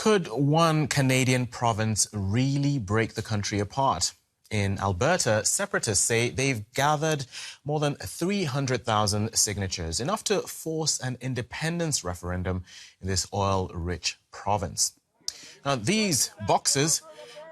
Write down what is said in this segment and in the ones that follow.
Could one Canadian province really break the country apart? In Alberta, separatists say they've gathered more than 300,000 signatures, enough to force an independence referendum in this oil-rich province. Now, these boxes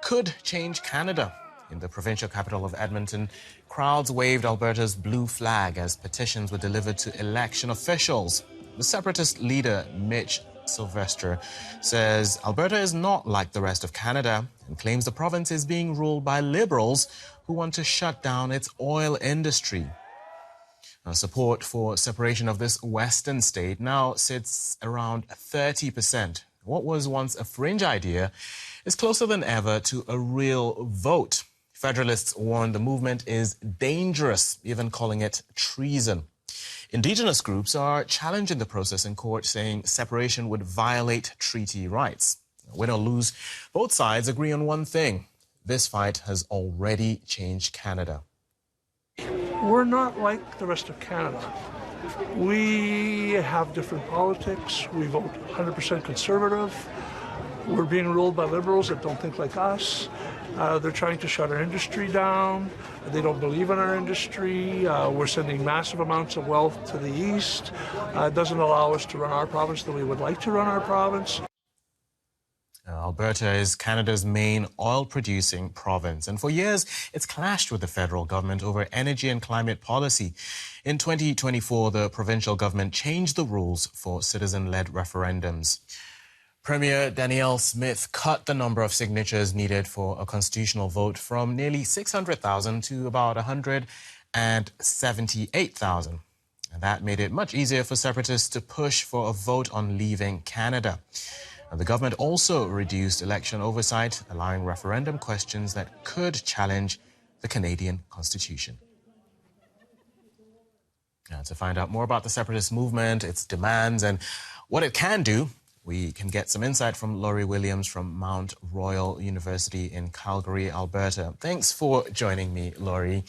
could change Canada. In the provincial capital of Edmonton, crowds waved Alberta's blue flag as petitions were delivered to election officials. The Separatist leader, Mitch Sylvestre, says Alberta is not like the rest of Canada and claims the province is being ruled by Liberals who want to shut down its oil industry. Now, support for separation of this western state now sits around 30%. What was once a fringe idea is closer than ever to a real vote. Federalists warn the movement is dangerous, even calling it treason. Indigenous groups are challenging the process in court, saying separation would violate treaty rights. Win or lose, both sides agree on one thing: this fight has already changed Canada. We're not like the rest of Canada. We have different politics. We vote 100% Conservative. We're being ruled by Liberals that don't think like us. They're trying to shut our industry down. They don't believe in our industry. We're sending massive amounts of wealth to the east. It doesn't allow us to run our province the way we would like to run our province. Alberta is Canada's main oil-producing province, and for years it's clashed with the federal government over energy and climate policy. In 2024, the provincial government changed the rules for citizen-led referendums. Premier Danielle Smith cut the number of signatures needed for a constitutional vote from nearly 600,000 to about 178,000. And that made it much easier for separatists to push for a vote on leaving Canada. And the government also reduced election oversight, allowing referendum questions that could challenge the Canadian Constitution. Now, to find out more about the separatist movement, its demands, and what it can do, we can get some insight from Laurie Williams from Mount Royal University in Calgary, Alberta. Thanks for joining me, Laurie.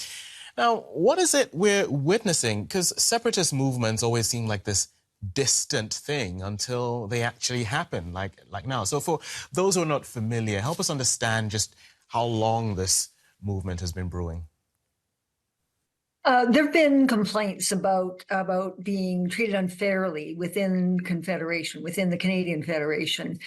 Now, what is it we're witnessing? Because separatist movements always seem like this distant thing until they actually happen, like now. So for those who are not familiar, help us understand just how long this movement has been brewing. There have been complaints about being treated unfairly within Confederation, within the Canadian Federation,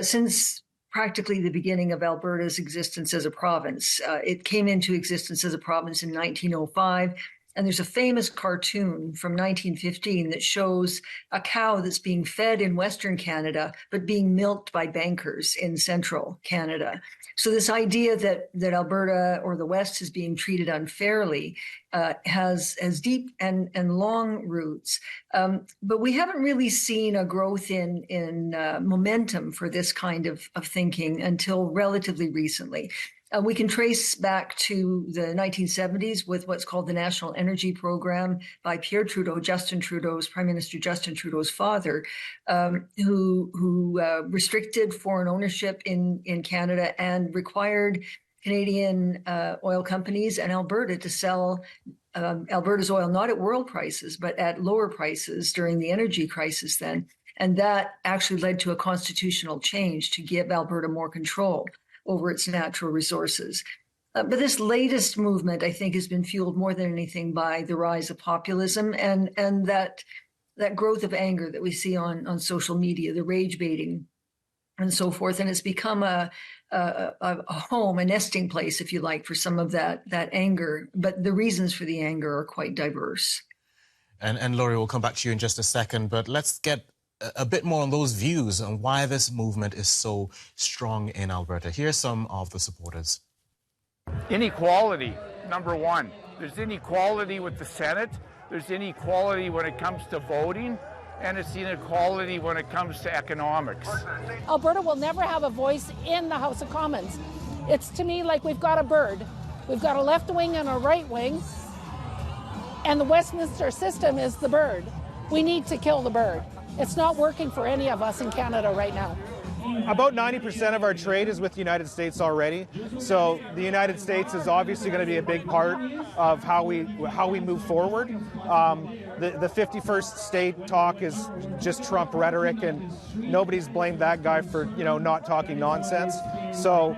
since practically the beginning of Alberta's existence as a province. It came into existence as a province in 1905, and there's a famous cartoon from 1915 that shows a cow that's being fed in Western Canada, but being milked by bankers in Central Canada. So this idea that Alberta or the West is being treated unfairly has deep and long roots. But we haven't really seen a growth in momentum for this kind of thinking until relatively recently. We can trace back to the 1970s with what's called the National Energy Program by Pierre Trudeau, Prime Minister Justin Trudeau's father, who restricted foreign ownership in Canada and required Canadian oil companies and Alberta to sell Alberta's oil not at world prices, but at lower prices during the energy crisis then. And that actually led to a constitutional change to give Alberta more control over its natural resources. But this latest movement, I think, has been fueled more than anything by the rise of populism and that growth of anger that we see on social media, the rage baiting and so forth. And it's become a home, a nesting place, if you like, for some of that anger. But the reasons for the anger are quite diverse. And Laurie, we'll come back to you in just a second, but let's get a bit more on those views and why this movement is so strong in Alberta. Here's some of the supporters. Inequality, number one. There's inequality with the Senate. There's inequality when it comes to voting, and it's inequality when it comes to economics. Alberta will never have a voice in the House of Commons. It's to me like we've got a bird. We've got a left wing and a right wing, and the Westminster system is the bird. We need to kill the bird. It's not working for any of us in Canada right now. About 90% of our trade is with the United States already. So the United States is obviously going to be a big part of how we move forward. the 51st state talk is just Trump rhetoric, and nobody's blamed that guy for, not talking nonsense. So,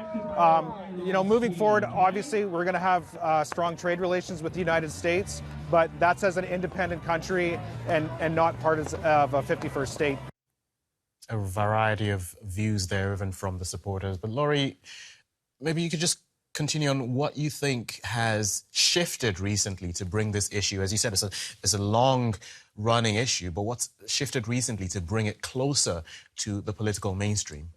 moving forward, obviously, we're going to have strong trade relations with the United States, but that's as an independent country and not part of a 51st state. A variety of views there, even from the supporters. But Laurie, maybe you could just continue on what you think has shifted recently to bring this issue. As you said, it's a long-running issue, but what's shifted recently to bring it closer to the political mainstream?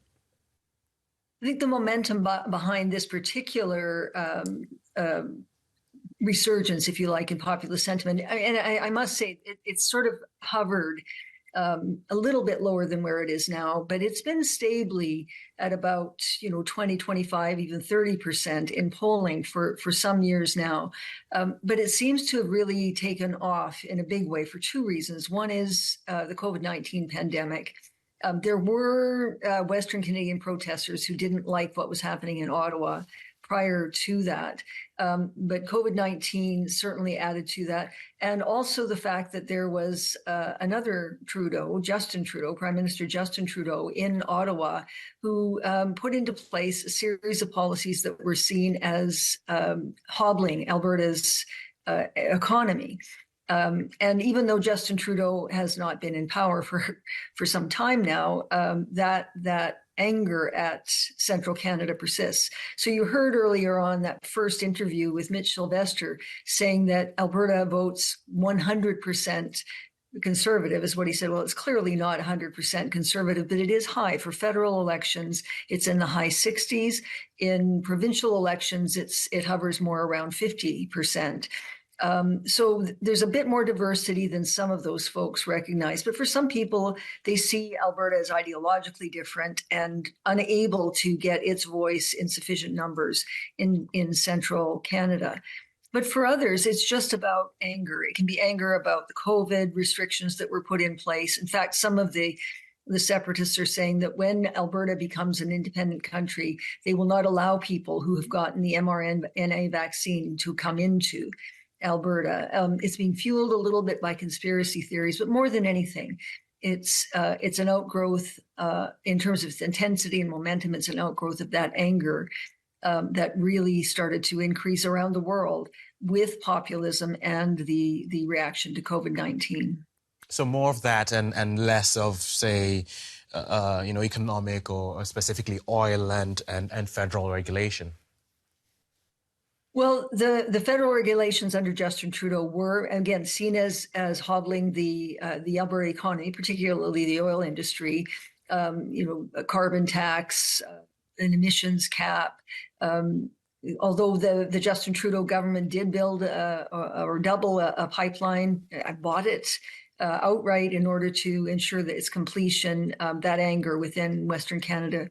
I think the momentum behind this particular resurgence, if you like, in popular sentiment, and I must say it's sort of hovered a little bit lower than where it is now, but it's been stably at about 20, 25, even 30% in polling for some years now. But it seems to have really taken off in a big way for two reasons. One is the COVID-19 pandemic. There were Western Canadian protesters who didn't like what was happening in Ottawa prior to that. But COVID-19 certainly added to that. And also the fact that there was another Trudeau, Justin Trudeau, Prime Minister Justin Trudeau in Ottawa, who put into place a series of policies that were seen as hobbling Alberta's economy. And even though Justin Trudeau has not been in power for some time now, that anger at central Canada persists. So you heard earlier on that first interview with Mitch Sylvestre saying that Alberta votes 100% conservative is what he said. Well, it's clearly not 100% conservative, but it is high. For federal elections, it's in the high 60s. In provincial elections, it hovers more around 50%. So there's a bit more diversity than some of those folks recognize. But for some people, they see Alberta as ideologically different and unable to get its voice in sufficient numbers in central Canada. But for others, it's just about anger. It can be anger about the COVID restrictions that were put in place. In fact, some of the separatists are saying that when Alberta becomes an independent country, they will not allow people who have gotten the mRNA vaccine to come into Alberta. It's being fueled a little bit by conspiracy theories, but more than anything, it's an outgrowth in terms of its intensity and momentum. It's an outgrowth of that anger that really started to increase around the world with populism and the reaction to COVID-19. So more of that and less of, say, economic or specifically oil and federal regulation. Well, the federal regulations under Justin Trudeau were, again, seen as hobbling the Alberta economy, particularly the oil industry. A carbon tax, an emissions cap. Although the Justin Trudeau government did build or double a pipeline, I bought it outright in order to ensure that its completion. That anger within Western Canada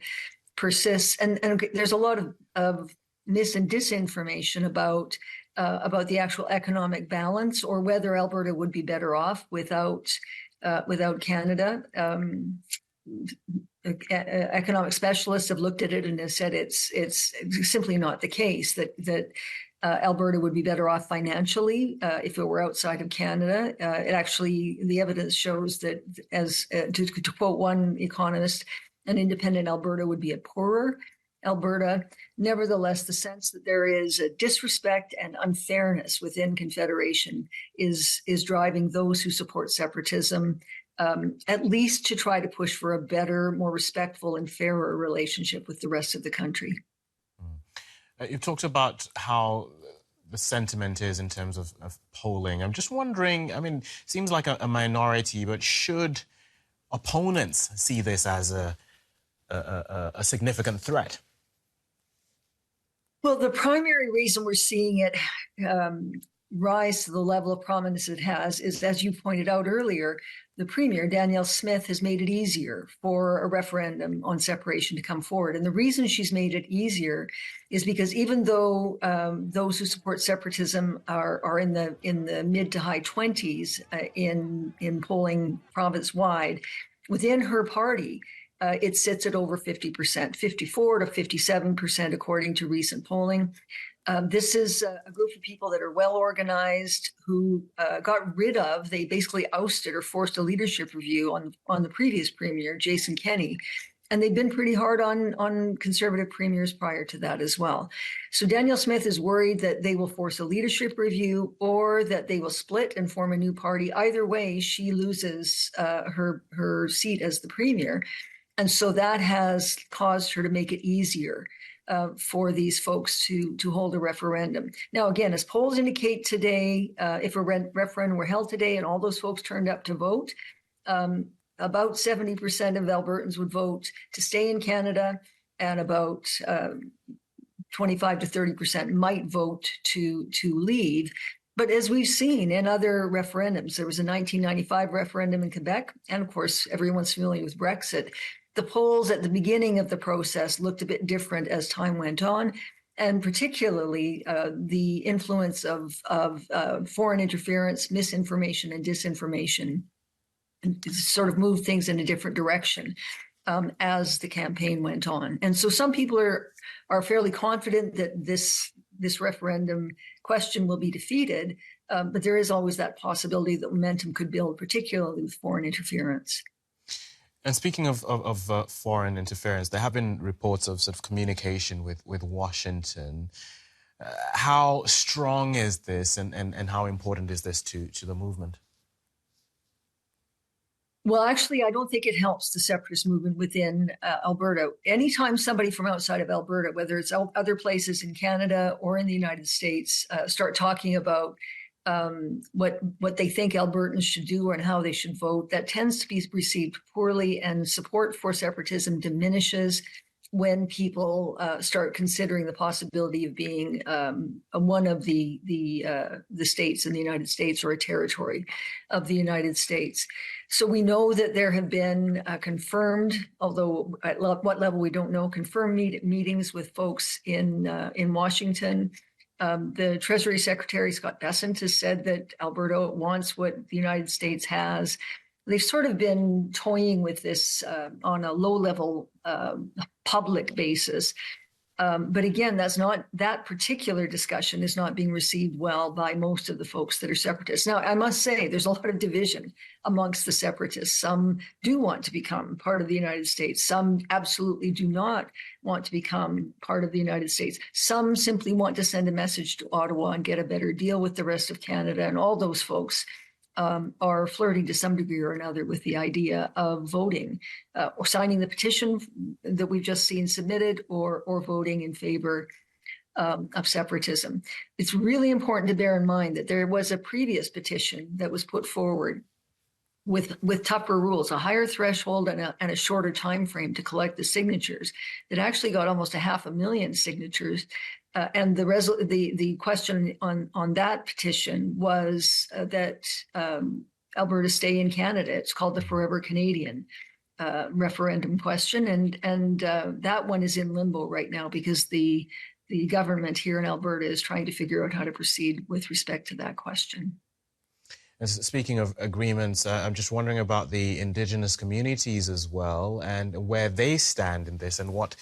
persists, and there's a lot of mis and disinformation about the actual economic balance or whether Alberta would be better off without Canada. Economic specialists have looked at it and have said it's simply not the case that Alberta would be better off financially if it were outside of Canada. The evidence shows that, as to quote one economist, an independent Alberta would be a poorer Alberta. Nevertheless, the sense that there is a disrespect and unfairness within Confederation is driving those who support separatism, at least to try to push for a better, more respectful and fairer relationship with the rest of the country. You've talked about how the sentiment is in terms of polling. I'm just wondering, it seems like a minority, but should opponents see this as a significant threat? Well, the primary reason we're seeing it rise to the level of prominence it has is, as you pointed out earlier, the Premier, Danielle Smith, has made it easier for a referendum on separation to come forward. And the reason she's made it easier is because even though those who support separatism are in the mid to high 20s in polling province-wide, within her party, it sits at over 50%, 54 to 57%, according to recent polling. This is a group of people that are well organized, who they basically ousted or forced a leadership review on the previous premier, Jason Kenney. And they've been pretty hard on conservative premiers prior to that as well. So Danielle Smith is worried that they will force a leadership review or that they will split and form a new party. Either way, she loses her seat as the premier. And so that has caused her to make it easier for these folks to hold a referendum. Now, again, as polls indicate today, if a referendum were held today and all those folks turned up to vote, about 70% of Albertans would vote to stay in Canada, and about 25 to 30% might vote to leave. But as we've seen in other referendums, there was a 1995 referendum in Quebec, and of course, everyone's familiar with Brexit. The polls at the beginning of the process looked a bit different as time went on, and particularly the influence of foreign interference, misinformation, and disinformation sort of moved things in a different direction as the campaign went on. And so some people are fairly confident that this referendum question will be defeated, but there is always that possibility that momentum could build, particularly with foreign interference. And speaking of foreign interference, there have been reports of sort of communication with Washington. How strong is this, and how important is this to the movement? Well, actually, I don't think it helps the separatist movement within Alberta. Anytime somebody from outside of Alberta, whether it's other places in Canada or in the United States, start talking about what they think Albertans should do and how they should vote, that tends to be received poorly, and support for separatism diminishes when people start considering the possibility of being one of the states in the United States, or a territory of the United States. So we know that there have been confirmed, although at what level we don't know, confirmed meetings with folks in Washington. The Treasury Secretary, Scott Bessent, has said that Alberta wants what the United States has. They've sort of been toying with this on a low-level public basis. But again, that particular discussion is not being received well by most of the folks that are separatists. Now, I must say, there's a lot of division amongst the separatists. Some do want to become part of the United States. Some absolutely do not want to become part of the United States. Some simply want to send a message to Ottawa and get a better deal with the rest of Canada. And all those folks are flirting to some degree or another with the idea of voting or signing the petition that we've just seen submitted, or voting in favor of separatism. It's really important to bear in mind that there was a previous petition that was put forward with tougher rules, a higher threshold and a shorter time frame to collect the signatures, that actually got almost 500,000 signatures. And the question on that petition was that Alberta stay in Canada. It's called the Forever Canadian referendum question, and that one is in limbo right now because the government here in Alberta is trying to figure out how to proceed with respect to that question. And speaking of agreements, I'm just wondering about the Indigenous communities as well, and where they stand in this, and what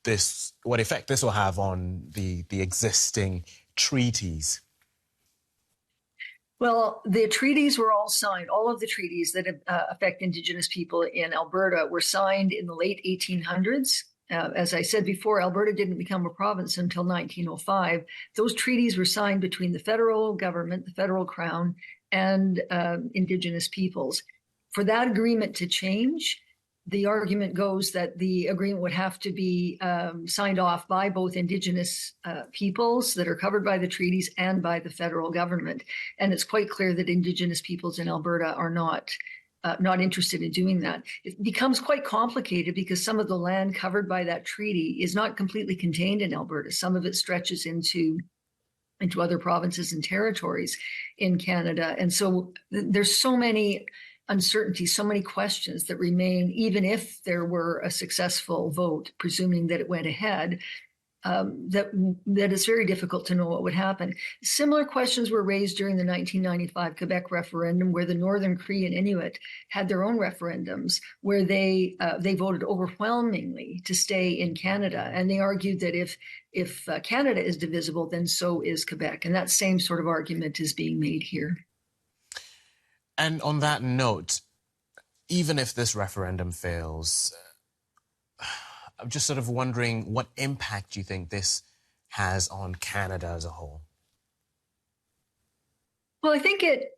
effect this will have on the existing treaties. Well, the treaties were all signed. All of the treaties that affect Indigenous people in Alberta were signed in the late 1800s. As I said before, Alberta didn't become a province until 1905. Those treaties were signed between the federal government, the federal crown, and Indigenous peoples. For that agreement to change, the argument goes that the agreement would have to be signed off by both Indigenous peoples that are covered by the treaties and by the federal government. And it's quite clear that Indigenous peoples in Alberta are not interested in doing that. It becomes quite complicated because some of the land covered by that treaty is not completely contained in Alberta. Some of it stretches into other provinces and territories in Canada. And so there's so many uncertainties, so many questions that remain, even if there were a successful vote, presuming that it went ahead. that it's very difficult to know what would happen. Similar questions were raised during the 1995 Quebec referendum, where the Northern Cree and Inuit had their own referendums, where they voted overwhelmingly to stay in Canada, and they argued that if Canada is divisible, then so is Quebec, and that same sort of argument is being made here. And on that note, even if this referendum fails, I'm just sort of wondering what impact you think this has on Canada as a whole. Well, I think it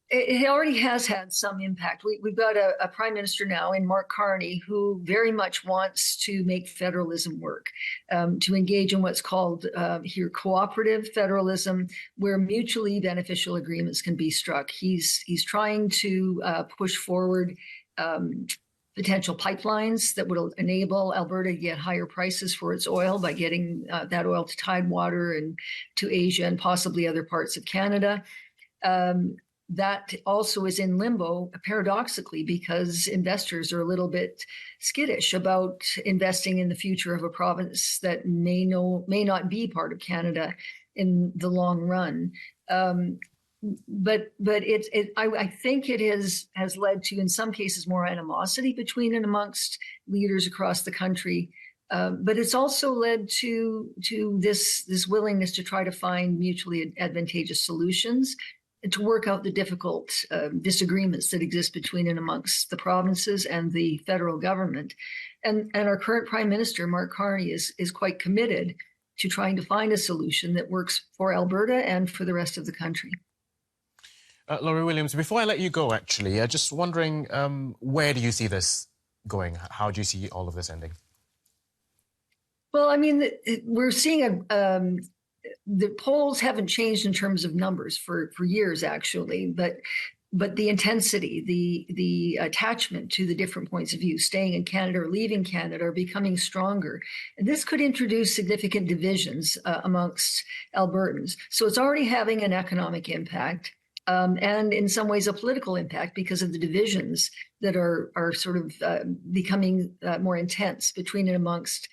already has had some impact. We've got a prime minister now in Mark Carney who very much wants to make federalism work, to engage in what's called here cooperative federalism, where mutually beneficial agreements can be struck. He's trying to push forward potential pipelines that would enable Alberta to get higher prices for its oil by getting that oil to Tidewater and to Asia and possibly other parts of Canada. That also is in limbo, paradoxically, because investors are a little bit skittish about investing in the future of a province that may not be part of Canada in the long run. But I think it has led to, in some cases, more animosity between and amongst leaders across the country. But it's also led to this willingness to try to find mutually advantageous solutions and to work out the difficult disagreements that exist between and amongst the provinces and the federal government. And our current Prime Minister, Mark Carney, is quite committed to trying to find a solution that works for Alberta and for the rest of the country. Laurie Williams, before I let you go, actually, just wondering, where do you see this going? How do you see all of this ending? Well, I mean, we're seeing the polls haven't changed in terms of numbers for years, actually, but the intensity, the attachment to the different points of view, staying in Canada or leaving Canada, are becoming stronger. And this could introduce significant divisions amongst Albertans. So it's already having an economic impact. And in some ways a political impact because of the divisions that are sort of becoming more intense between and amongst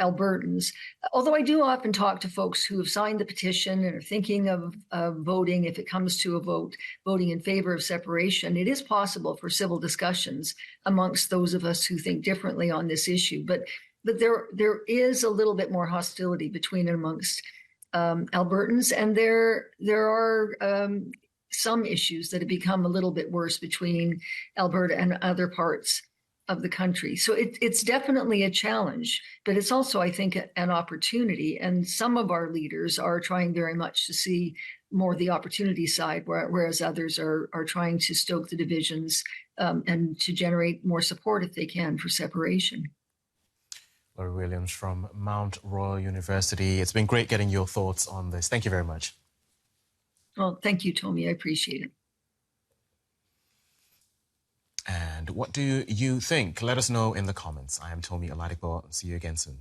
Albertans. Although I do often talk to folks who have signed the petition and are thinking of voting, if it comes to a vote, voting in favor of separation, it is possible for civil discussions amongst those of us who think differently on this issue. But there is a little bit more hostility between and amongst Albertans, and there are some issues that have become a little bit worse between Alberta and other parts of the country. So it's definitely a challenge, but it's also, I think, an opportunity. And some of our leaders are trying very much to see more the opportunity side, whereas others are trying to stoke the divisions and to generate more support, if they can, for separation. Laurie Williams from Mount Royal University. It's been great getting your thoughts on this. Thank you very much. Well, thank you, Tomi. I appreciate it. And what do you think? Let us know in the comments. I am Tomi Oladipo. See you again soon.